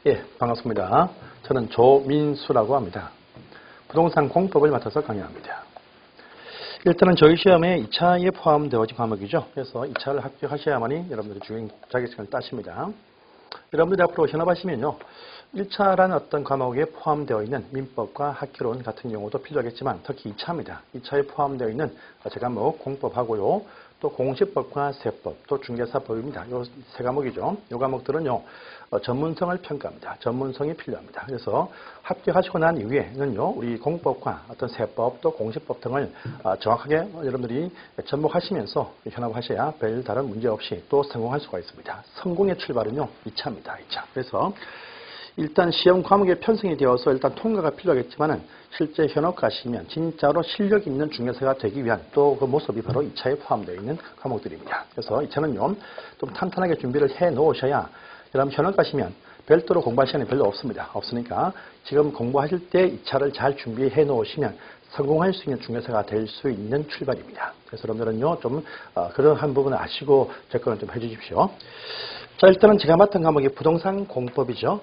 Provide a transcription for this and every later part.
예, 반갑습니다. 저는 조민수라고 합니다. 부동산 공법을 맡아서 강의합니다. 일단은 저희 시험에 2차에 포함되어진 과목이죠. 그래서 2차를 합격하셔야만이 여러분들이 주행 자격증을 따십니다. 여러분들이 앞으로 현업하시면요, 1차라는 어떤 과목에 포함되어 있는 민법과 학교론 같은 경우도 필요하겠지만 특히 2차입니다. 2차에 포함되어 있는 제 과목 공법하고요, 또 공시법과 세법, 또 중개사법입니다. 이 세 과목이죠. 이 과목들은요, 전문성을 평가합니다. 전문성이 필요합니다. 그래서 합격하시고 난 이후에는요, 우리 공법과 어떤 세법, 또 공시법 등을 정확하게 여러분들이 접목하시면서 현업하셔야 별다른 문제 없이 또 성공할 수가 있습니다. 성공의 출발은요, 2차입니다. 2차. 그래서 일단 시험 과목에 편성이 되어서 일단 통과가 필요하겠지만은 실제 현업 가시면 진짜로 실력 있는 중개사가 되기 위한 또 그 모습이 바로 2차에 포함되어 있는 과목들입니다. 그래서 2차는요, 좀 탄탄하게 준비를 해 놓으셔야 여러분 현업 가시면 별도로 공부할 시간이 별로 없습니다. 없으니까 지금 공부하실 때 2차를 잘 준비해 놓으시면 성공할 수 있는 중개사가 될 수 있는 출발입니다. 그래서 여러분들은요, 좀 그런 한 부분을 아시고 접근을 좀 해주십시오. 자, 일단은 제가 맡은 과목이 부동산 공법이죠.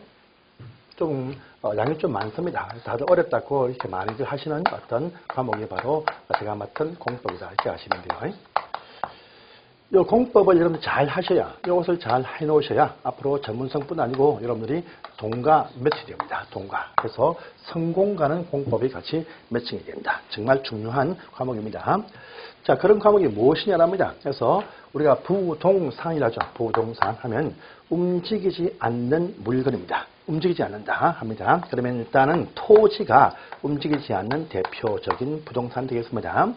좀 양이 좀 많습니다. 다들 어렵다고 이렇게 많이들 하시는 어떤 과목이 바로 제가 맡은 공법이다 이렇게 아시면 돼요. 이 공법을 여러분들 잘 하셔야, 이것을 잘 해놓으셔야 앞으로 전문성뿐 아니고 여러분들이 동과 매칭이 됩니다. 동과. 그래서 성공가는 공법이 같이 매칭이 됩니다. 정말 중요한 과목입니다. 자, 그런 과목이 무엇이냐랍니다. 그래서 우리가 부동산이라죠. 부동산 하면 움직이지 않는 물건입니다. 움직이지 않는다 합니다. 그러면 일단은 토지가 움직이지 않는 대표적인 부동산 되겠습니다.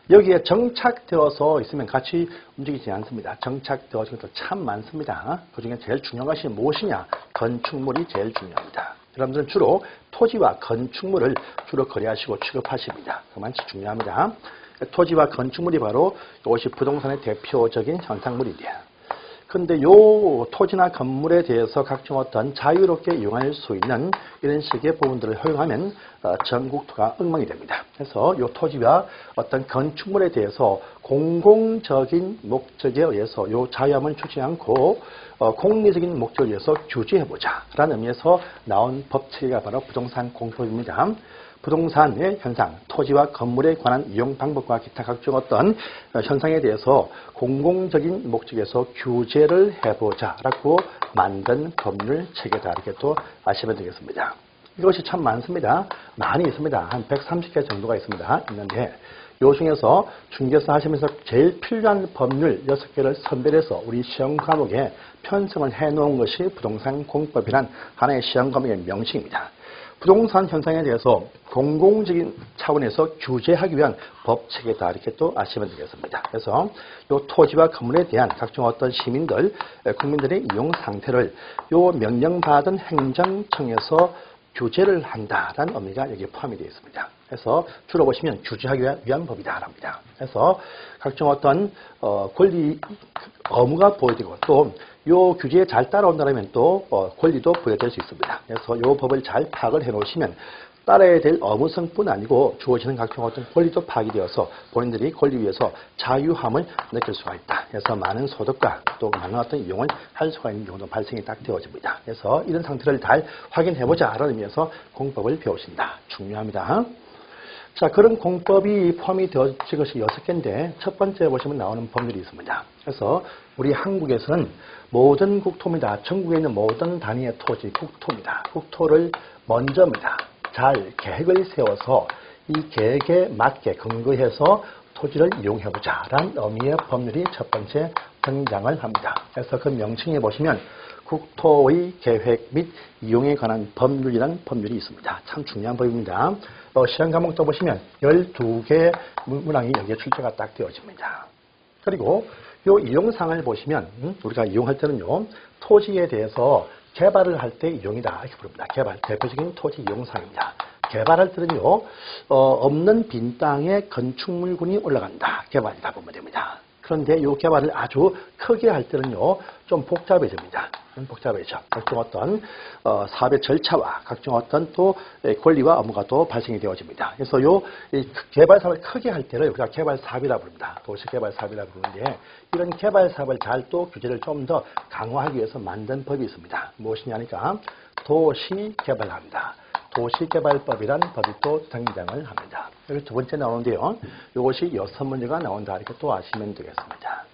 여기에 정착되어서 있으면 같이 움직이지 않습니다. 정착되어진 것도 참 많습니다. 그중에 제일 중요한 것이 무엇이냐? 건축물이 제일 중요합니다. 여러분들은 주로 토지와 건축물을 주로 거래하시고 취급하십니다. 그만치 중요합니다. 토지와 건축물이 바로 이것이 부동산의 대표적인 현상물이에요. 근데 요 토지나 건물에 대해서 각종 어떤 자유롭게 이용할 수 있는 이런 식의 부분들을 허용하면 전국토가 엉망이 됩니다. 그래서 요 토지와 어떤 건축물에 대해서 공공적인 목적에 의해서 요 자유함을 주지 않고 공리적인 목적을 위해서 규제해보자 라는 의미에서 나온 법체계가 바로 부동산 공법입니다. 부동산의 현상, 토지와 건물에 관한 이용 방법과 기타 각종 어떤 현상에 대해서 공공적인 목적에서 규제를 해보자라고 만든 법률 체계다 이렇게 또 아시면 되겠습니다. 이것이 참 많습니다. 많이 있습니다. 한 130개 정도가 있는데 요 중에서 중개사 하시면서 제일 필요한 법률 6개를 선별해서 우리 시험 과목에 편성을 해놓은 것이 부동산 공법이란 하나의 시험 과목의 명칭입니다. 부동산 현상에 대해서 공공적인 차원에서 규제하기 위한 법 체계다 이렇게 또 아시면 되겠습니다. 그래서 이 토지와 건물에 대한 각종 어떤 시민들, 국민들의 이용 상태를 이 명령받은 행정청에서 규제를 한다라는 의미가 여기에 포함이 되어 있습니다. 그래서 주로 보시면 규제하기 위한 법이다 합니다. 그래서 각종 어떤 권리, 의무가 부여되고 또 이 규제에 잘 따라온다면 또 권리도 부여될 수 있습니다. 그래서 이 법을 잘 파악을 해 놓으시면 따라야 될 의무성뿐 아니고 주어지는 각종 어떤 권리도 파악이 되어서 본인들이 권리 위해서 자유함을 느낄 수가 있다. 그래서 많은 소득과 또 많은 어떤 이용을 할 수가 있는 경우도 발생이 딱 되어집니다. 그래서 이런 상태를 잘 확인해보자 라는 의미에서 공법을 배우신다. 중요합니다. 자, 그런 공법이 포함이 되어진 것이 6개인데 첫 번째 보시면 나오는 법률이 있습니다. 그래서 우리 한국에서는 모든 국토입니다. 전국에 있는 모든 단위의 토지, 국토입니다. 국토를 먼저입니다. 잘 계획을 세워서 이 계획에 맞게 근거해서 토지를 이용해보자 라는 의미의 법률이 첫 번째 등장을 합니다. 그래서 그 명칭에 보시면 국토의 계획 및 이용에 관한 법률이라는 법률이 있습니다. 참 중요한 법입니다. 시험 과목도 보시면 12개의 문항이 여기에 출제가 딱 되어집니다. 그리고 이 이용상을 보시면 우리가 이용할 때는요, 토지에 대해서 개발을 할 때 이용이다 이렇게 부릅니다. 개발, 대표적인 토지 이용상입니다. 개발할 때는요, 없는 빈 땅에 건축물군이 올라간다. 개발이다 보면 됩니다. 그런데 이 개발을 아주 크게 할 때는요, 좀 복잡해집니다. 복잡해져. 각종 어떤 사업의 절차와 각종 어떤 또 권리와 업무가 또 발생이 되어집니다. 그래서 이 개발 사업을 크게 할 때를 우리가 개발 사업이라고 부릅니다. 도시 개발 사업이라고 부르는데 이런 개발 사업을 잘 또 규제를 좀 더 강화하기 위해서 만든 법이 있습니다. 무엇이냐니까 도시개발합니다. 도시개발법이란 법이 또 등장을 합니다. 여기 두 번째 나오는데요. 이것이 6문제가 나온다. 이렇게 또 아시면 되겠습니다.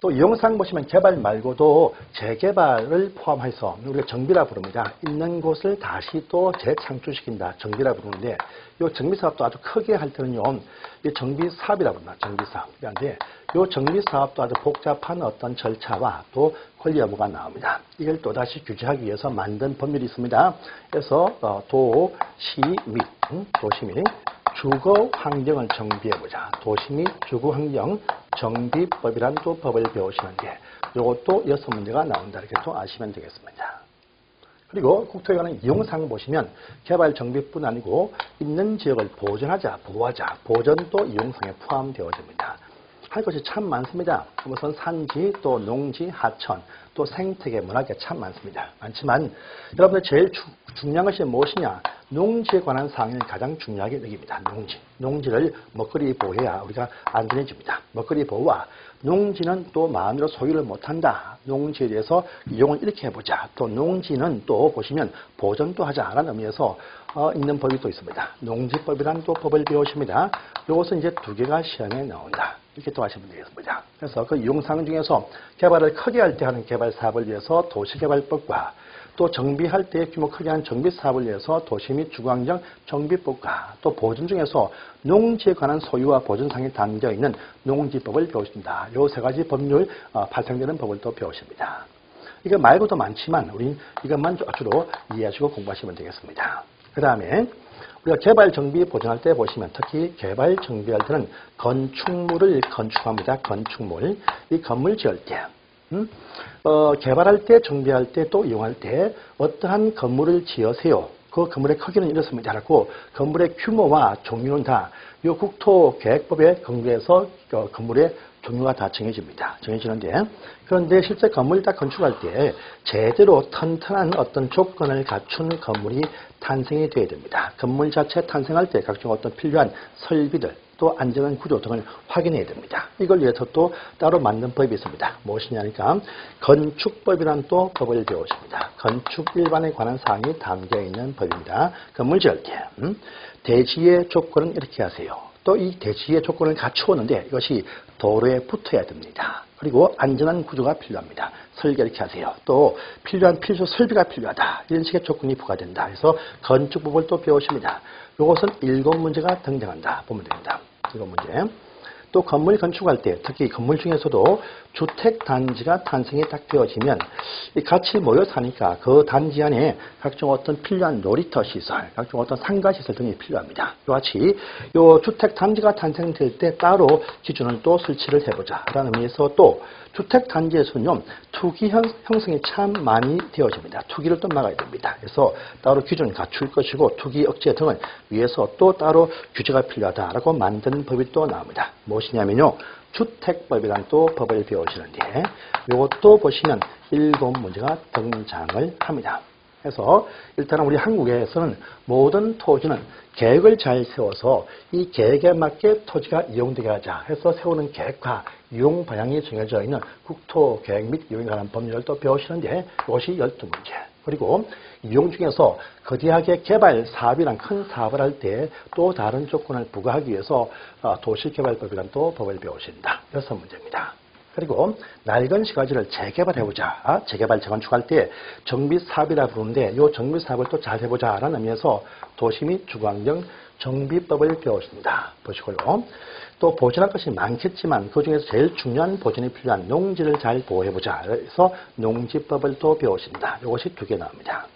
또 이 영상 보시면 개발 말고도 재개발을 포함해서 우리가 정비라 부릅니다. 있는 곳을 다시 또 재창출시킨다. 정비라 부르는데 이 정비사업도 아주 크게 할 때는요. 이 정비사업이라 부릅니다. 정비사업. 그런데 이 정비사업도 아주 복잡한 어떤 절차와 또 권리 여부가 나옵니다. 이걸 또다시 규제하기 위해서 만든 법률이 있습니다. 그래서 도시 및 주거 환경을 정비해보자. 도시 및 주거 환경 정비법이란 또 법을 배우시는데 이것도 6문제가 나온다. 이렇게 또 아시면 되겠습니다. 그리고 국토에 관한 이용사항 보시면 개발 정비뿐 아니고 있는 지역을 보존하자, 보호하자, 보존도 이용사항에 포함되어집니다. 할 것이 참 많습니다. 우선 산지, 또 농지, 하천, 또 생태계, 문화계 참 많습니다. 많지만 여러분들 제일 중요한 것이 무엇이냐? 농지에 관한 사항을 가장 중요하게 여깁니다. 농지를 먹거리 보호해야 우리가 안전해집니다. 먹거리 보호와 농지는 또 마음대로 소유를 못한다. 농지에 대해서 이용을 이렇게 해보자. 또 농지는 또 보시면 보존도 하자라는 의미에서 있는 법이 또 있습니다. 농지법이란 또 법을 배우십니다. 이것은 이제 두 개가 시험에 나온다. 이렇게 또 하시면 되겠습니다. 그래서 그 이용사항 중에서 개발을 크게 할 때 하는 개발 사업을 위해서 도시개발법과 또 정비할 때 규모 크게 한 정비 사업을 위해서 도시 및 주거환경 정비법과 또 보존 중에서 농지에 관한 소유와 보존상에 담겨 있는 농지법을 배우십니다. 이 세 가지 법률 발생되는 법을 또 배우십니다. 이거 말고도 많지만 우린 이것만 주로 이해하시고 공부하시면 되겠습니다. 그 다음에 우리가 개발 정비 보존할 때 보시면 특히 개발 정비할 때는 건축물을 건축합니다. 건축물. 이 건물 지을 때 개발할 때, 정비할 때, 또 이용할 때 어떠한 건물을 지으세요. 그 건물의 크기는 이렇습니다. 라고 건물의 규모와 종류는 다 이 국토계획법에 근거해서 건물의 종류가 다 정해지는데 그런데 실제 건물을 다 건축할 때 제대로 튼튼한 어떤 조건을 갖춘 건물이 탄생이 되어야 됩니다. 건물 자체 탄생할 때 각종 어떤 필요한 설비들 또 안전한 구조 등을 확인해야 됩니다. 이걸 위해서 또 따로 만든 법이 있습니다. 무엇이냐니까 건축법이라는 또 법을 배우십니다. 건축 일반에 관한 사항이 담겨 있는 법입니다. 건물 지을 때 대지의 조건은 이렇게 하세요. 또 이 대지의 조건을 갖추었는데 이것이 도로에 붙어야 됩니다. 그리고 안전한 구조가 필요합니다. 설계 이렇게 하세요. 또 필요한 필수 설비가 필요하다. 이런 식의 조건이 부과된다. 그래서 건축법을 또 배우십니다. 이것은 7문제가 등장한다. 보면 됩니다. 7문제. 또 건물 건축할 때 특히 건물 중에서도 주택단지가 탄생이 딱 되어지면 같이 모여 사니까 그 단지 안에 각종 어떤 필요한 놀이터 시설, 각종 어떤 상가시설 등이 필요합니다. 이와 같이 이 주택단지가 탄생될 때 따로 기준을 또 설치를 해보자 라는 의미에서 또 주택단지에서는요 투기 형성이 참 많이 되어집니다. 투기를 또 막아야 됩니다. 그래서 따로 기준을 갖출 것이고 투기 억제 등을 위해서 또 따로 규제가 필요하다라고 만든 법이 또 나옵니다. 무엇이냐면요. 주택법이란 또 법을 배우시는데 이것도 보시면 7문제가 등장을 합니다. 그래서 일단은 우리 한국에서는 모든 토지는 계획을 잘 세워서 이 계획에 맞게 토지가 이용되게 하자 해서 세우는 계획과 이용 방향이 정해져 있는 국토계획 및 이용에 관한 법률을 또 배우시는데 이것이 12문제. 그리고 이용 중에서 거대하게 개발 사업이란 큰 사업을 할 때 또 다른 조건을 부과하기 위해서 도시개발법이란 또 법을 배우신다. 6문제입니다. 그리고 낡은 시가지를 재개발해보자. 재개발, 재건축할 때 정비사업이라 부르는데 이 정비사업을 또 잘 해보자라는 의미에서 도시 및 주거환경 정비법을 배우십니다. 보시고요. 또 보존할 것이 많겠지만 그중에서 제일 중요한 보존이 필요한 농지를 잘 보호해보자. 그래서 농지법을 또 배우십니다. 이것이 2개 나옵니다.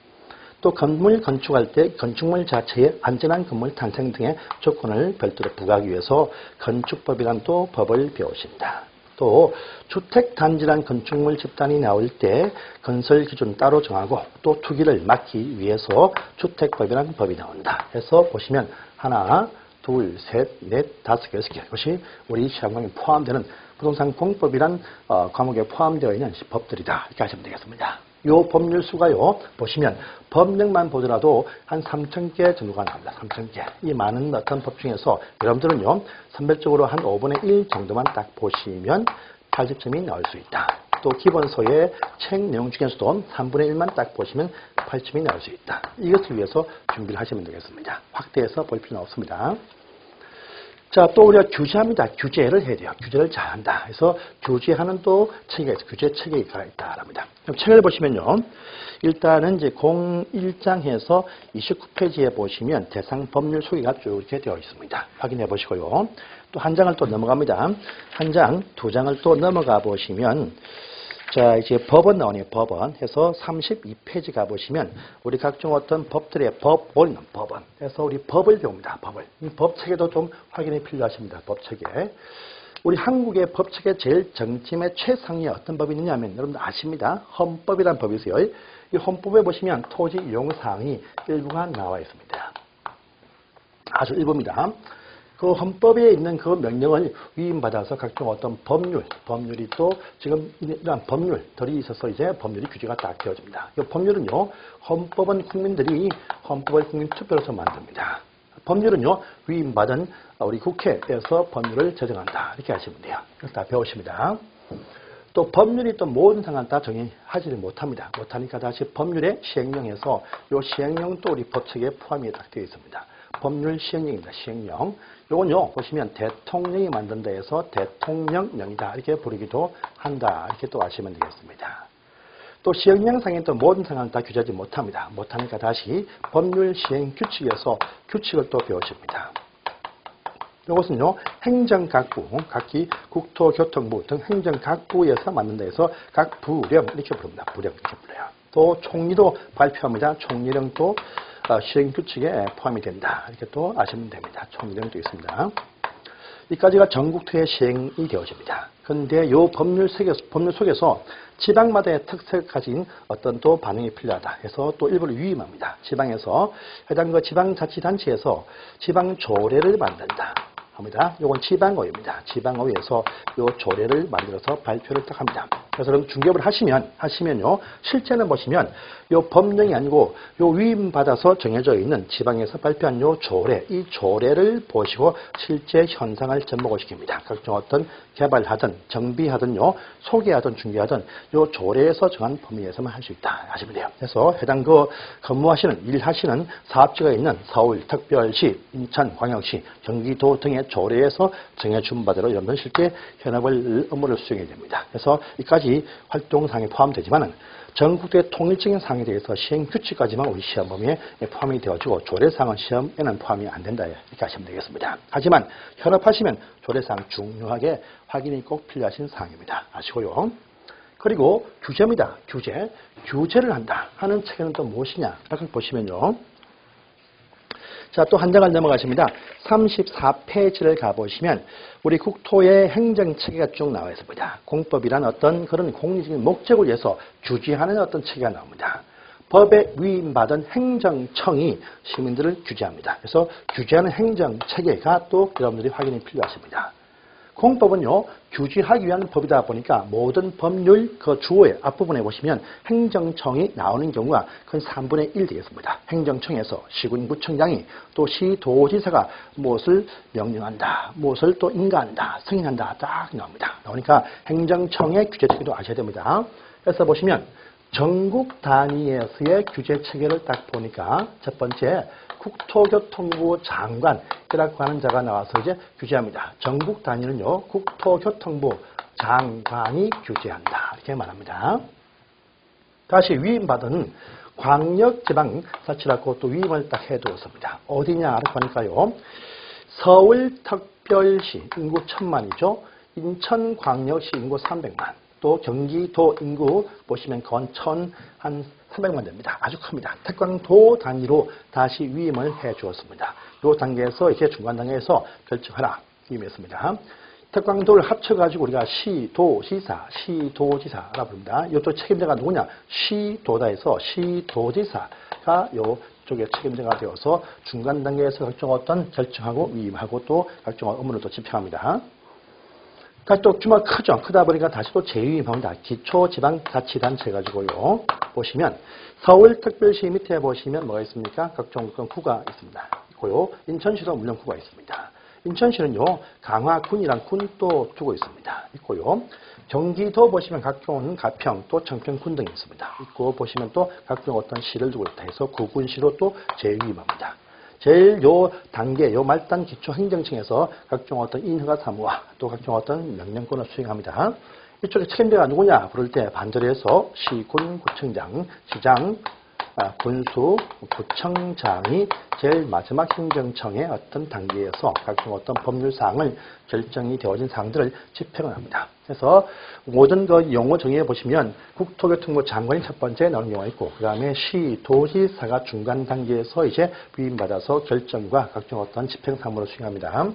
또 건물 건축할 때 건축물 자체의 안전한 건물 탄생 등의 조건을 별도로 부과하기 위해서 건축법이란 또 법을 배우십니다. 또 주택단지란 건축물 집단이 나올 때 건설 기준 따로 정하고 또 투기를 막기 위해서 주택법이라는 법이 나온다. 그래서 보시면 하나, 둘, 셋, 넷, 5개, 6개. 이것이 우리 시험관에 포함되는 부동산 공법이란 과목에 포함되어 있는 법들이다. 이렇게 하시면 되겠습니다. 요 법률 수가요, 보시면 법령만 보더라도 한 3,000개 정도가 나옵니다. 3,000개. 이 많은 어떤 법 중에서 여러분들은요, 선별적으로 한 5분의 1 정도만 딱 보시면 80점이 나올 수 있다. 또 기본서의 책 내용 중에서도 3분의 1만 딱 보시면 8점이 나올 수 있다. 이것을 위해서 준비를 하시면 되겠습니다. 확대해서 볼 필요는 없습니다. 자, 또 우리가 규제합니다. 규제를 해야 돼요. 규제를 잘한다. 그래서 규제하는 또 체계가 있어요. 규제 체계가 있다랍니다. 그럼 책을 보시면요. 일단은 이제 01장에서 29페이지에 보시면 대상 법률 소개가 쭉 이렇게 되어 있습니다. 확인해 보시고요. 또 한 장을 또 넘어갑니다. 한 장, 두 장을 또 넘어가 보시면 자, 이제 법원 나오네요. 법원 해서 32페이지 가보시면 우리 각종 어떤 법들의 법원, 법원 해서 우리 법을 배웁니다. 법을. 이 법체계도 좀 확인이 필요하십니다. 법체계. 우리 한국의 법체계 제일 정점의 최상위에 어떤 법이 있느냐 하면 여러분들 아십니다. 헌법이라는 법이 있어요. 이 헌법에 보시면 토지 이용사항이 일부가 나와 있습니다. 아주 일부입니다. 그 헌법에 있는 그 명령을 위임받아서 각종 어떤 법률이 또 지금 이러한 법률들이 있어서 이제 법률이 규제가 딱 되어집니다. 이 법률은요, 헌법은 국민들이 헌법을 국민투표로서 만듭니다. 법률은요, 위임받은 우리 국회에서 법률을 제정한다. 이렇게 하시면 돼요. 그래서 다 배우십니다. 또 법률이 또 모든 상황을 다 정의하지를 못합니다. 못하니까 다시 법률의 시행령에서 이 시행령도 우리 법칙에 포함이 딱 되어 있습니다. 법률 시행령입니다. 시행령. 요건요, 보시면 대통령이 만든다 해서 대통령령이다. 이렇게 부르기도 한다. 이렇게 또 아시면 되겠습니다. 또 시행령상에 또 모든 상황을 다 규제하지 못합니다. 못하니까 다시 법률 시행 규칙에서 규칙을 또 배우십니다. 이것은요, 행정각부, 각기 국토교통부 등 행정각부에서 만든다 해서 각 부령 이렇게 부릅니다. 부령 이렇게 불러요. 또 총리도 발표합니다. 총리령도 시행규칙에 포함이 된다. 이렇게 또 아시면 됩니다. 총리령도 있습니다. 이까지가 전국토의 시행이 되어집니다. 그런데 이 법률 속에서 지방마다의 특색을 가진 어떤 또 반응이 필요하다 해서 또 일부를 위임합니다. 지방에서 해당 그 지방자치단체에서 지방조례를 만든다 합니다. 이건 지방의회입니다. 지방의회에서 이 조례를 만들어서 발표를 딱 합니다. 그래서 그럼 중개업을 하시면요, 실제는 보시면 이 법령이 아니고 이 위임받아서 정해져 있는 지방에서 발표한 이 조례, 이 조례를 보시고 실제 현상을 접목을 시킵니다. 각종 어떤 개발하든 정비하든요, 소개하든 중개하든 이 조례에서 정한 범위 내에서만 할 수 있다 하시면 돼요. 그래서 해당 그 근무하시는 일하시는 사업지가 있는 서울, 특별시, 인천, 광역시, 경기도 등의 조례에서 정해준 바대로 여러분 실제 현업을 업무를 수행해야 됩니다. 그래서 이까지 활동사항에 포함되지만은 전국의 통일적인 사항에 대해서 시행 규칙까지만 우리 시험 범위에 포함이 되어지고 조례사항은 시험에는 포함이 안 된다 이렇게 하시면 되겠습니다. 하지만 현업하시면 조례사항 중요하게 확인이 꼭 필요하신 사항입니다. 아시고요. 그리고 규제입니다. 규제를 한다 하는 체계는 또 무엇이냐 이렇게 보시면요. 자, 또 한 장을 넘어가십니다. 34페이지를 가보시면 우리 국토의 행정체계가 쭉 나와 있습니다. 공법이란 어떤 그런 공리적인 목적을 위해서 규제하는 어떤 체계가 나옵니다. 법에 위임받은 행정청이 시민들을 규제합니다. 그래서 규제하는 행정체계가 또 여러분들이 확인이 필요하십니다. 공법은요, 규제하기 위한 법이다 보니까 모든 법률 그 주어의 앞부분에 보시면 행정청이 나오는 경우가 그 3분의 1 되겠습니다. 행정청에서 시군구청장이 또 시도지사가 무엇을 명령한다, 무엇을 또 인가한다, 승인한다 딱 나옵니다. 나오니까 행정청의 규제체계도 아셔야 됩니다. 그래서 보시면 전국 단위에서의 규제 체계를 딱 보니까 첫 번째 국토교통부 장관이라고 하는 자가 나와서 이제 규제합니다. 전국 단위는요, 국토교통부 장관이 규제한다. 이렇게 말합니다. 다시 위임받은 광역지방자치라고 또 위임을 딱 해두었습니다. 어디냐라고 하니까요, 서울특별시 인구 1000만이죠. 인천광역시 인구 300만. 또 경기도 인구 보시면 건 1,300만 됩니다. 아주 큽니다. 태광도 단위로 다시 위임을 해 주었습니다. 이 단계에서 이제 중간 단계에서 결정하라 위임했습니다. 태광도를 합쳐가지고 우리가 시도지사라고 부릅니다. 이것도 책임자가 누구냐? 시도다에서 시도지사가 이쪽에 책임자가 되어서 중간 단계에서 각종 어떤 결정하고 위임하고 또 각종 업무를 또 집행합니다. 다시 또 규모가 크죠. 크다 보니까 다시 또 재위임합니다. 기초지방자치단체 가지고요. 보시면 서울특별시 밑에 보시면 뭐가 있습니까? 각종 구가 있습니다. 있고요. 인천시도 물론 구가 있습니다. 인천시는요, 강화군이란 군도 두고 있습니다. 있고요. 경기도 보시면 각종 가평 또 청평군 등이 있습니다. 있고 보시면 또 각종 어떤 시를 두고 있다 해서 구군시로 또 재위임합니다. 제일 요 단계, 요 말단 기초행정청에서 각종 어떤 인허가 사무와 또 각종 어떤 명령권을 수행합니다. 이쪽에 책임자가 누구냐 부를 때 반대로 해서 시, 군, 구청장, 시장, 군수, 구청장이 제일 마지막 행정청의 어떤 단계에서 각종 어떤 법률사항을 결정이 되어진 사항들을 집행을 합니다. 그래서 모든 그 용어 정의해 보시면 국토교통부 장관이 첫 번째 나오는 경우가 있고 그 다음에 시, 도지사가 중간 단계에서 이제 위임받아서 결정과 각종 어떤 집행 사무를 수행합니다.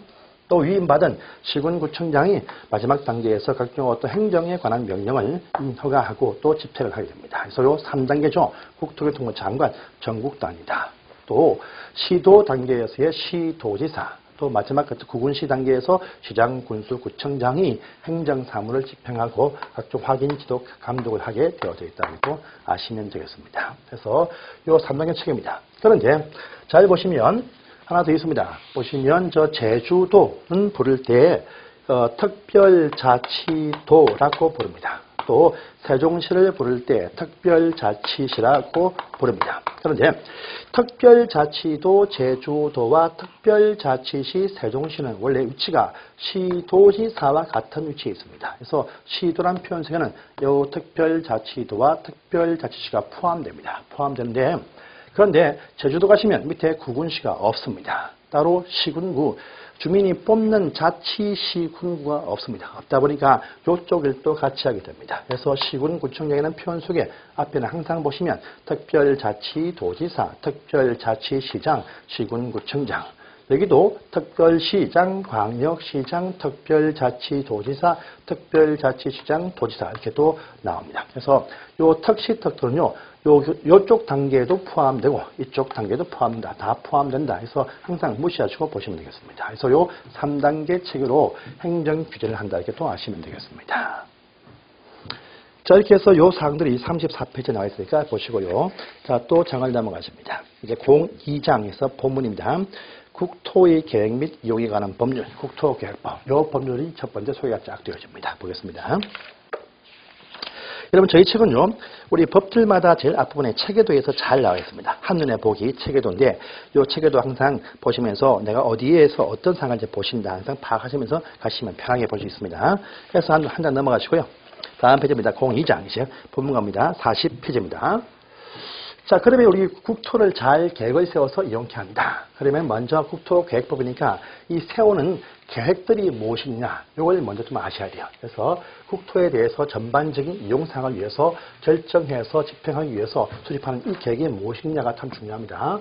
또 위임받은 시군구청장이 마지막 단계에서 각종 어떤 행정에 관한 명령을 허가하고 또 집행을 하게 됩니다. 그래서 요 3단계죠. 국토교통부 장관, 전국 단위다. 또 시도 단계에서의 시도지사, 또 마지막 구군시 단계에서 시장, 군수, 구청장이 행정사무를 집행하고 각종 확인, 지도, 감독을 하게 되어져 있다고 아시면 되겠습니다. 그래서 요 3단계 체계입니다. 그런데 잘 보시면 하나 더 있습니다. 보시면 저 제주도는 부를 때 특별자치도라고 부릅니다. 또 세종시를 부를 때 특별자치시라고 부릅니다. 그런데 특별자치도 제주도와 특별자치시 세종시는 원래 위치가 시도지사와 같은 위치에 있습니다. 그래서 시도란 표현 속에는 이 특별자치도와 특별자치시가 포함되는데 그런데 제주도 가시면 밑에 구군시가 없습니다. 따로 시군구, 주민이 뽑는 자치시군구가 없습니다. 없다 보니까 이쪽을 또 같이 하게 됩니다. 그래서 시군구청장이라는 표현 속에 앞에는 항상 보시면 특별자치도지사, 특별자치시장, 시군구청장, 여기도 특별시장, 광역시장, 특별자치도지사, 특별자치시장, 도지사 이렇게 또 나옵니다. 그래서 요 특시특들은요, 요쪽 단계에도 포함되고 이쪽 단계도 포함된다. 다 포함된다. 해서 항상 무시하시고 보시면 되겠습니다. 그래서 요 3단계 체계로 행정 규제를 한다. 이렇게 또 아시면 되겠습니다. 자, 이렇게 해서 요 사항들이 34페이지에 나와 있으니까 보시고요. 자, 또 장을 넘어가십니다. 이제 02장에서 본문입니다. 국토의 계획 및 이용에 관한 법률, 국토계획법. 요 법률이 첫 번째 소개가 쫙 되어집니다. 보겠습니다. 여러분 저희 책은요. 우리 법들마다 제일 앞부분에 체계도에서 잘 나와 있습니다. 한눈에 보기 체계도인데 이 체계도 항상 보시면서 내가 어디에서 어떤 상황을 보신다 항상 파악하시면서 가시면 편하게 볼 수 있습니다. 그래서 한 장 넘어가시고요. 다음 페이지입니다. 02장 이제 본문갑니다. 40페이지입니다. 자, 그러면 우리 국토를 잘 계획을 세워서 이용케 한다. 그러면 먼저 국토계획법이니까 이 세우는 계획들이 무엇이냐, 이걸 먼저 좀 아셔야 돼요. 그래서 국토에 대해서 전반적인 이용사항을 위해서 결정해서 집행하기 위해서 수립하는 이 계획이 무엇이냐가 참 중요합니다.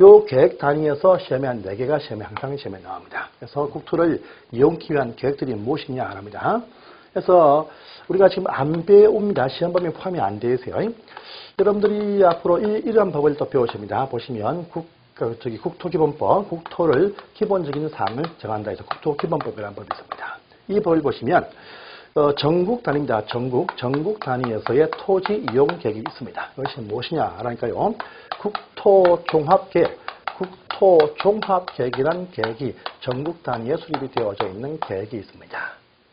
이 계획 단위에서 시험에 한 4개가 항상 시험에 나옵니다. 그래서 국토를 이용하기 위한 계획들이 무엇이냐 합니다. 그래서 우리가 지금 안 배웁니다. 시험범위에 포함이 안 되어 있어요. 여러분들이 앞으로 이러한 법을 또 배우십니다. 보시면 국토기본법, 국토를 기본적인 사항을 정한다 해서 국토기본법이라는 법이 있습니다. 이 법을 보시면 전국 단위입니다. 전국 단위에서의 토지 이용 계획이 있습니다. 이것이 무엇이냐 하니까요. 국토종합계획이라는 계획이 전국 단위에 수립이 되어져 있는 계획이 있습니다.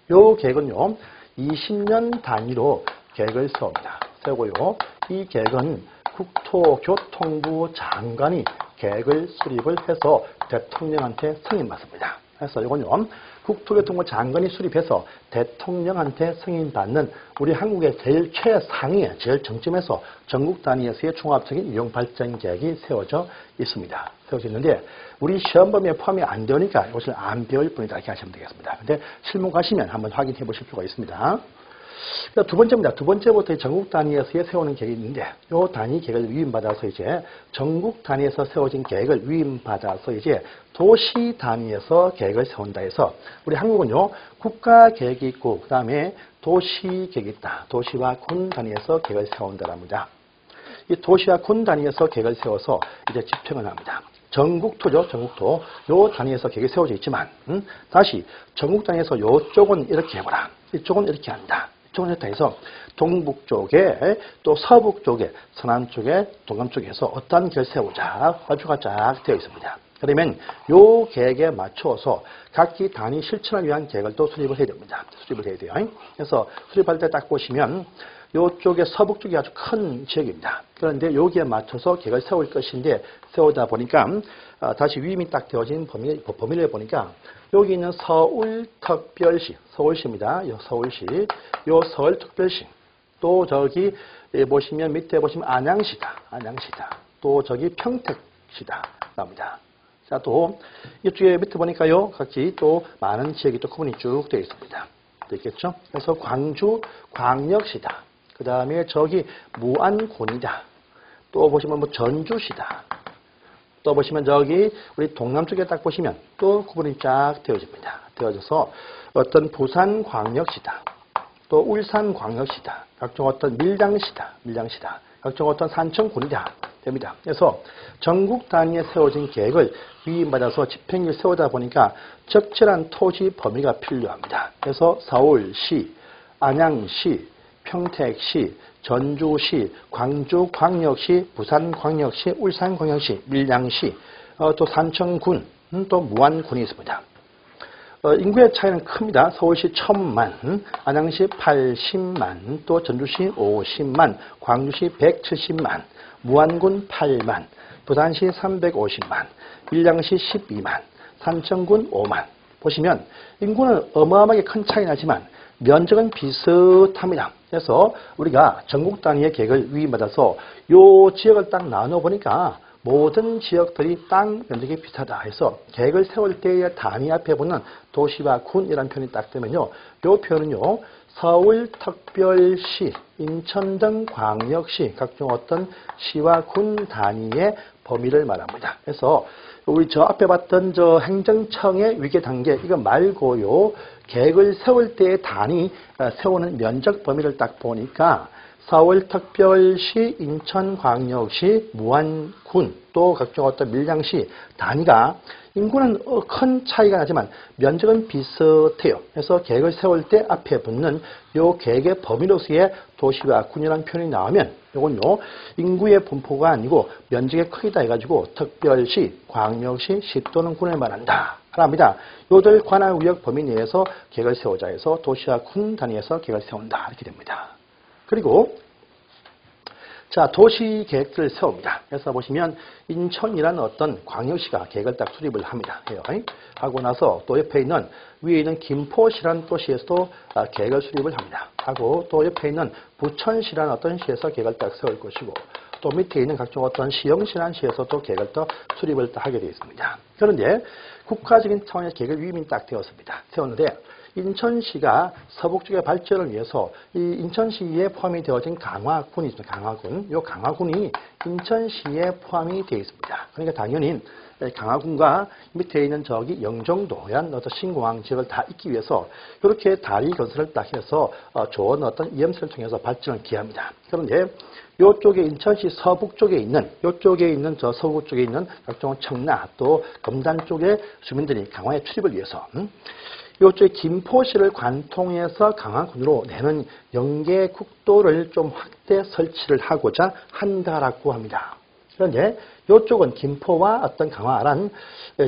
이 계획은요. 20년 단위로 계획을 세우고요. 이 계획은 국토교통부 장관이 계획을 수립을 해서 대통령한테 승인받습니다. 그래서 이건요. 국토교통부 장관이 수립해서 대통령한테 승인받는 우리 한국의 제일 최상위에 제일 정점에서 전국 단위에서의 종합적인 이용발전 계획이 세워져 있습니다. 세워져 있는데 우리 시험범위에 포함이 안 되니까 이것을 안 배울 뿐이다 이렇게 하시면 되겠습니다. 근데 실무 가시면 한번 확인해 보실 필요가 있습니다. 두 번째입니다. 두 번째부터 전국 단위에서 세우는 계획이 있는데 이 단위 계획을 위임받아서 이제 전국 단위에서 세워진 계획을 위임받아서 이제 도시 단위에서 계획을 세운다 해서 우리 한국은요. 국가 계획이 있고 그 다음에 도시 계획이 있다. 도시와 군 단위에서 계획을 세운다랍니다. 이 도시와 군 단위에서 계획을 세워서 이제 집행을 합니다. 전국토죠, 전국토. 요 단위에서 계획이 세워져 있지만, 다시 전국 단위에서 요쪽은 이렇게 해보라. 이쪽은 이렇게 한다. 이쪽은 이렇게 해서 동북 쪽에 또 서북 쪽에 서남 쪽에 동남 쪽에서 어떠한 계획을 세우자. 발표가 쫙 되어 있습니다. 그러면 요 계획에 맞춰서 각기 단위 실천을 위한 계획을 또 수립을 해야 됩니다. 수립을 해야 돼요. 그래서 수립할 때 딱 보시면 요쪽에 서북 쪽이 아주 큰 지역입니다. 그런데 여기에 맞춰서 계획을 세울 것인데 세우다 보니까 다시 위임이 딱 되어진 범위를 보니까 여기 있는 서울특별시, 서울시입니다. 요 서울시, 요 서울특별시. 또 저기 보시면 밑에 보시면 안양시다. 또 저기 평택시다. 나옵니다. 자, 또 이쪽에 밑에 보니까요. 각기 또 많은 지역이 또 구분이 쭉 되어 있습니다. 되겠죠? 그래서 광주 광역시다. 그 다음에 저기 무안군이다. 또 보시면 뭐 전주시다. 또 보시면 저기 우리 동남쪽에 딱 보시면 또 구분이 쫙 되어집니다. 되어져서 어떤 부산광역시다. 또 울산광역시다. 각종 어떤 밀양시다. 각종 어떤 산청군이다. 됩니다. 그래서 전국 단위에 세워진 계획을 위임받아서 집행을 세우다 보니까 적절한 토지 범위가 필요합니다. 그래서 서울시, 안양시, 평택시, 전주시, 광주광역시, 부산광역시, 울산광역시, 밀양시, 또 산청군, 또 무안군이 있습니다. 인구의 차이는 큽니다. 서울시 1000만, 안양시 80만, 또 전주시 50만, 광주시 170만, 무안군 8만, 부산시 350만, 밀양시 12만, 산청군 5만. 보시면 인구는 어마어마하게 큰 차이 나지만 면적은 비슷합니다. 그래서 우리가 전국 단위의 계획을 위임받아서 이 지역을 딱 나눠보니까 모든 지역들이 땅 면적이 비슷하다 해서 계획을 세울 때의 단위 앞에 붙는 도시와 군이라는 표현이 딱 되면요. 이 표현은요. 서울특별시, 인천 등 광역시, 각종 어떤 시와 군 단위의 범위를 말합니다. 그래서 우리 저 앞에 봤던 저 행정청의 위계 단계 이거 말고요. 계획을 세울 때의 단위 세우는 면적 범위를 딱 보니까 서울특별시, 인천광역시, 무안군 또 각종 어떤 밀양시 단위가 인구는 큰 차이가 나지만 면적은 비슷해요. 그래서 계획을 세울 때 앞에 붙는 요 계획의 범위로서의 도시와 군이라는 표현이 나오면 요건요 인구의 분포가 아니고 면적의 크기다 해가지고 특별시, 광역시, 시 또는 군을 말한다. 합니다. 요들 관할 구역 범위 내에서 계획을 세우자 해서 도시와 군 단위에서 계획을 세운다. 이렇게 됩니다. 그리고 자, 도시 계획들을 세웁니다. 그래서 보시면 인천이라는 어떤 광역시가 계획을 딱 수립을 합니다. 하고 나서 또 옆에 있는 위에 있는 김포시라는 도시에서도 계획을 수립을 합니다. 하고 또 옆에 있는 부천시라는 어떤 시에서 계획을 딱 세울 것이고 또 밑에 있는 각종 어떤 시흥시라는 시에서도 계획을 또 수립을 딱 하게 되어 있습니다. 그런데 국가적인 차원의 계획을 위임이 딱 되었습니다. 세웠는데 인천시가 서북 쪽의 발전을 위해서 이 인천시에 포함이 되어진 강화군이 있습니다. 강화군. 이 강화군이 인천시에 포함이 되어 있습니다. 그러니까 당연히 강화군과 밑에 있는 저기 영종도란 어떤 신공항 지역을 다 잇기 위해서 이렇게 다리 건설을 딱 해서 좋은 어떤 이염소를 통해서 발전을 기합니다. 그런데 이쪽에 인천시 서북 쪽에 있는 저 서북 쪽에 있는 각종 청라 또 검단 쪽의 주민들이 강화에 출입을 위해서 이쪽에 김포시를 관통해서 강화군으로 내는 연계 국도를 좀 확대 설치를 하고자 한다라고 합니다. 그런데 이쪽은 김포와 어떤 강화란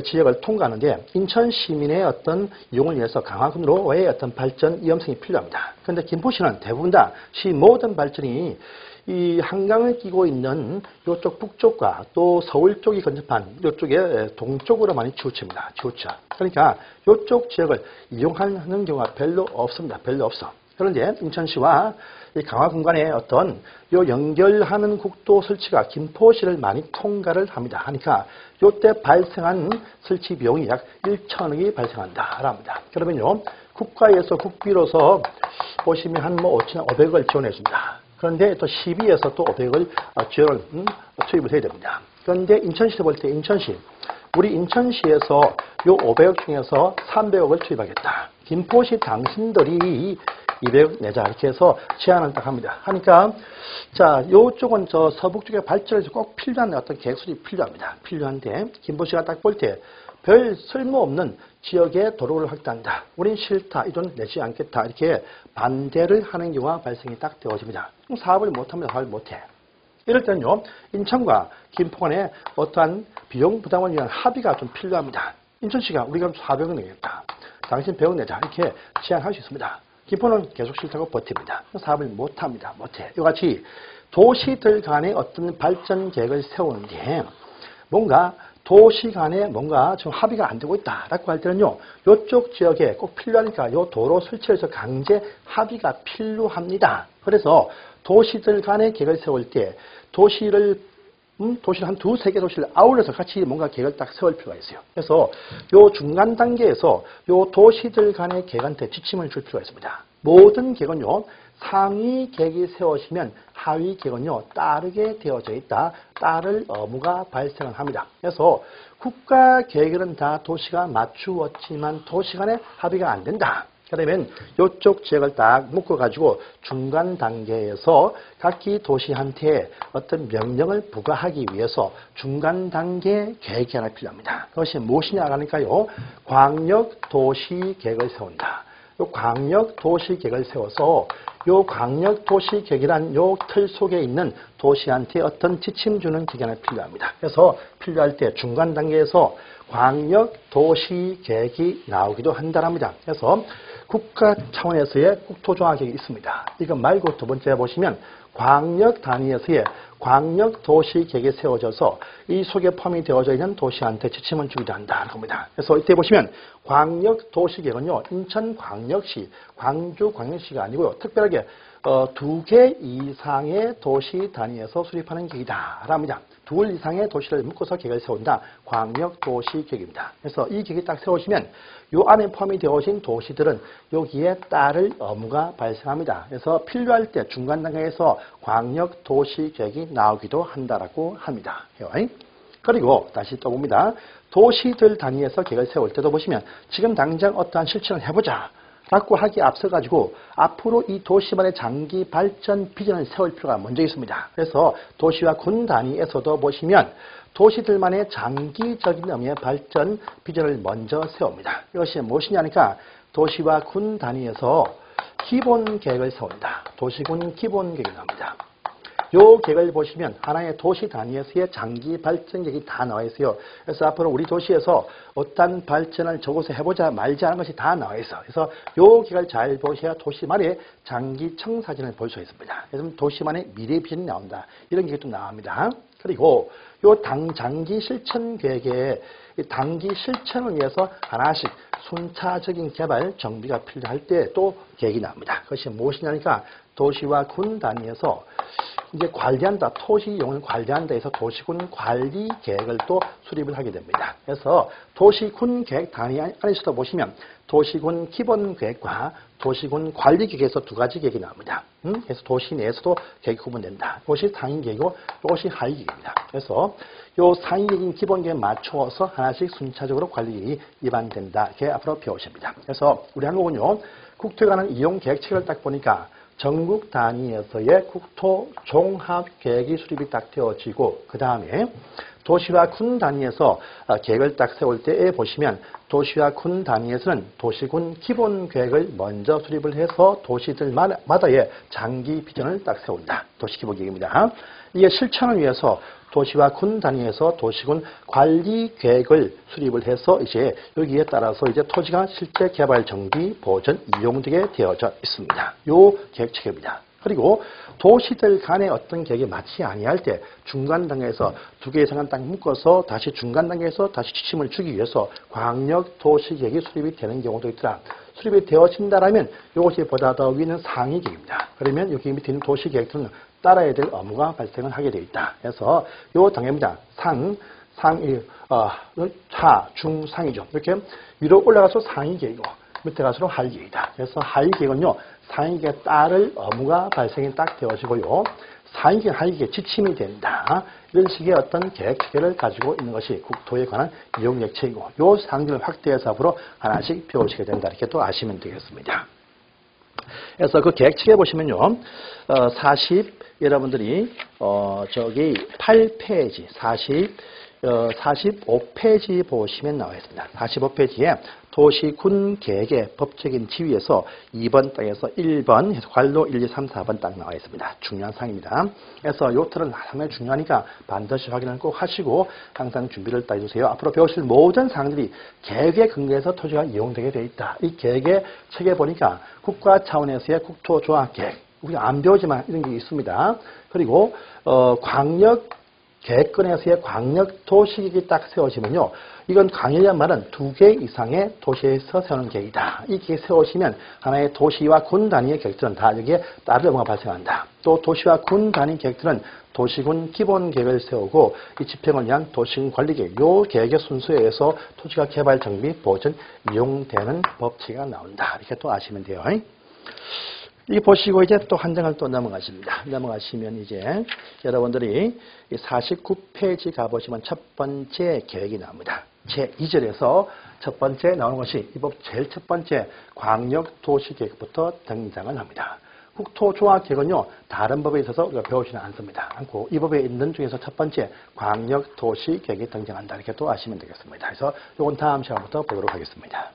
지역을 통과하는데 인천 시민의 어떤 이용을 위해서 강화군으로의 어떤 발전 위험성이 필요합니다. 그런데 김포시는 대부분 다 시 모든 발전이 이 한강을 끼고 있는 이쪽 북쪽과 또 서울 쪽이 근접한 이쪽에 동쪽으로 많이 치우칩니다. 그러니까 이쪽 지역을 이용하는 경우가 별로 없습니다. 별로 없어. 그런데 인천시와 이 강화군 간의 어떤 요 연결하는 국도 설치가 김포시를 많이 통과를 합니다. 하니까 이때 발생한 설치 비용이 약 1천억이 발생한다라 합니다. 그러면요 국가에서 국비로서 보시면 한 500억을 지원했습니다. 그런데 또 시비에서 또 500억을 지원을 투입을 해야 됩니다. 그런데 인천시에서 볼 때 우리 인천시에서 요 500억 중에서 300억을 투입하겠다. 김포시 당신들이 200억 내자 이렇게 해서 제안을 딱 합니다. 하니까 자 요쪽은 저 서북 쪽의 발전에서 꼭 필요한 어떤 계획 수립이 필요합니다. 필요한데 김보 씨가 딱 볼 때 별 쓸모없는 지역의 도로를 확대한다. 우린 싫다. 이돈 내지 않겠다. 이렇게 반대를 하는 경우가 발생이 딱 되어집니다. 사업을 못합니다. 사업을 못해. 이럴 때는요, 인천과 김포 간에 어떠한 비용 부담을 위한 합의가 좀 필요합니다. 인천시가 우리가 400억 내겠다. 당신 100억 내자. 이렇게 제안할 수 있습니다. 김포는 계속 싫다고 버팁니다. 사업을 못합니다. 못해. 이와 같이 도시들 간의 어떤 발전 계획을 세우는데 뭔가 도시 간에 뭔가 좀 합의가 안 되고 있다라고 할 때는요, 이쪽 지역에 꼭 필요하니까 이 도로 설치에서 강제 합의가 필요합니다. 그래서 도시들 간의 계획을 세울 때 도시를 한 두세 개 도시를 아울러서 같이 뭔가 계획을 딱 세울 필요가 있어요. 그래서 요 중간 단계에서 요 도시들 간의 계획한테 지침을 줄 필요가 있습니다. 모든 계획은요, 상위 계획이 세워지면 하위 계획은요, 따르게 되어져 있다. 따를 의무가 발생을 합니다. 그래서 국가 계획은 다 도시가 맞추었지만 도시 간의 합의가 안 된다. 그러면 이쪽 지역을 딱 묶어가지고 중간 단계에서 각기 도시한테 어떤 명령을 부과하기 위해서 중간 단계 계획이 하나 필요합니다. 그것이 무엇이냐 하니까요, 광역 도시 계획을 세운다. 요 광역 도시 계획을 세워서 요 광역 도시 계획이란 요 틀 속에 있는 도시한테 어떤 지침 주는 기관이 필요합니다. 그래서 필요할 때 중간 단계에서 광역 도시 계획이 나오기도 한다랍니다. 그래서 국가 차원에서의 국토조화 계획이 있습니다. 이거 말고 두 번째 보시면 광역 단위에서의 광역 도시 계획이 세워져서 이 속에 포함이 되어져 있는 도시한테 지침을 주기도 한다는 겁니다. 그래서 이때 보시면 광역 도시 계획은요, 인천광역시, 광주광역시가 아니고요, 특별하게 2개 이상의 도시 단위에서 수립하는 계획이다 합니다. 2 이상의 도시를 묶어서 계획을 세운다. 광역 도시 계획입니다. 그래서 이 계획이 딱 세워지면 요 안에 포함이 되어진 도시들은 여기에 따를 의무가 발생합니다. 그래서 필요할 때 중간 단계에서 광역 도시 계획이 나오기도 한다라고 합니다. 그리고 다시 또 봅니다. 도시들 단위에서 계획을 세울 때도 보시면 지금 당장 어떠한 실천을 해보자 라고 하기에 앞서가지고 앞으로 이 도시만의 장기 발전 비전을 세울 필요가 먼저 있습니다. 그래서 도시와 군 단위에서도 보시면 도시들만의 장기적인 의미의 발전 비전을 먼저 세웁니다. 이것이 무엇이냐니까 도시와 군 단위에서 기본 계획을 세운다. 도시군 기본 계획이 나옵니다. 요 계획을 보시면 하나의 도시 단위에서의 장기 발전 계획이 다 나와 있어요. 그래서 앞으로 우리 도시에서 어떤 발전을 저곳에 해보자 말지 하는 것이 다 나와 있어. 그래서 요 계획을 잘 보셔야 도시만의 장기 청사진을 볼 수 있습니다. 그래서 도시만의 미래 비전이 나온다. 이런 계획도 나옵니다. 그리고 요 장기 실천 계획에 단기 실천을 위해서 하나씩 순차적인 개발 정비가 필요할 때 또 계획이 나옵니다. 그것이 무엇이냐니까 도시와 군 단위에서 이제 관리한다, 토시용을 관리한다 해서 도시군 관리 계획을 또 수립을 하게 됩니다. 그래서 도시군 계획 단위 안에서도 보시면 도시군 기본 계획과 도시군 관리 계획에서 두 가지 계획이 나옵니다. 그래서 도시 내에서도 계획이 구분된다. 이것이 상위 계획이고 이것이 하위 계획입니다. 그래서 요 상위 계획인 기본 계획에 맞추어서 하나씩 순차적으로 관리 계획이 입안된다. 이렇게 앞으로 배우십니다. 그래서 우리 한국은요, 국토에 관한 이용 계획책을 딱 보니까 전국 단위에서의 국토 종합 계획이 수립이 딱 되어지고 그 다음에 도시와 군 단위에서 계획을 딱 세울 때에 보시면 도시와 군 단위에서는 도시군 기본 계획을 먼저 수립을 해서 도시들마다의 장기 비전을 딱 세운다. 도시 기본 계획입니다. 이게 실천을 위해서 도시와 군 단위에서 도시군 관리 계획을 수립을 해서 이제 여기에 따라서 이제 토지가 실제 개발, 정비, 보전, 이용되게 되어져 있습니다. 요 계획 체계입니다. 그리고 도시들 간의 어떤 계획이 맞지 아니할 때 중간 단계에서 두 개 이상은 딱 묶어서 다시 중간 단계에서 다시 지침을 주기 위해서 광역 도시 계획이 수립이 되는 경우도 있더라. 수립이 되어진다라면 이것이 보다 더 위는 상위 계획입니다. 그러면 여기 밑에 있는 도시 계획들은 따라야 될 의무가 발생을 하게 되어 있다. 그래서 요 단계입니다. 하, 중, 상이죠. 이렇게 위로 올라가서 상위 계획이고 밑에 가서 하위 계획이다. 그래서 하위 계획은요, 상위 계획에 따를 의무가 발생이 딱 되어지고요. 상위 계획, 하위 계획 지침이 된다. 이런 식의 어떤 계획 체계를 가지고 있는 것이 국토에 관한 이용 계획책이고, 요 상징을 확대해서 앞으로 하나씩 배우시게 된다. 이렇게 또 아시면 되겠습니다. 그래서 그 계획책에 보시면요. 여러분들이 저기 8페이지 45페이지 보시면 나와 있습니다. 45페이지에 도시군 계획의 법적인 지위에서 2번 땅에서 1번 해서 관로 1, 2, 3, 4번 딱 나와 있습니다. 중요한 사항입니다. 그래서 요 틀은 상당히 중요하니까 반드시 확인을 꼭 하시고 항상 준비를 딱 해주세요. 앞으로 배우실 모든 사항들이 계획에 근거해서 토지가 이용되게 되어 있다. 이 계획의 책에 보니까 국가 차원에서의 국토조합계획, 우리가 안 배우지만 이런 게 있습니다. 그리고 광역 계획권에서의 광역 도시계획이 딱 세워지면요. 이건 광역이란 말은 2개 이상의 도시에서 세우는 계획이다. 이 계획 세우시면 하나의 도시와 군 단위의 계획들은 다 여기에 따를 의무가 발생한다. 또 도시와 군 단위 계획들은 도시군 기본 계획을 세우고 이 집행을 위한 도시군 관리 계획, 요 계획의 순서에 의해서 토지가 개발, 정비, 보전, 이용되는 법칙이 나온다. 이렇게 또 아시면 돼요. 이 보시고 이제 또 한 장을 또 넘어가십니다. 넘어가시면 이제 여러분들이 49페이지 가보시면 첫 번째 계획이 나옵니다. 제2절에서 첫 번째 나오는 것이 이 법 제일 첫 번째 광역도시계획부터 등장을 합니다. 국토조합계획은요, 다른 법에 있어서 우리가 배우지는 않고 이 법에 있는 중에서 첫 번째 광역도시계획이 등장한다. 이렇게 또 아시면 되겠습니다. 그래서 이건 다음 시간부터 보도록 하겠습니다.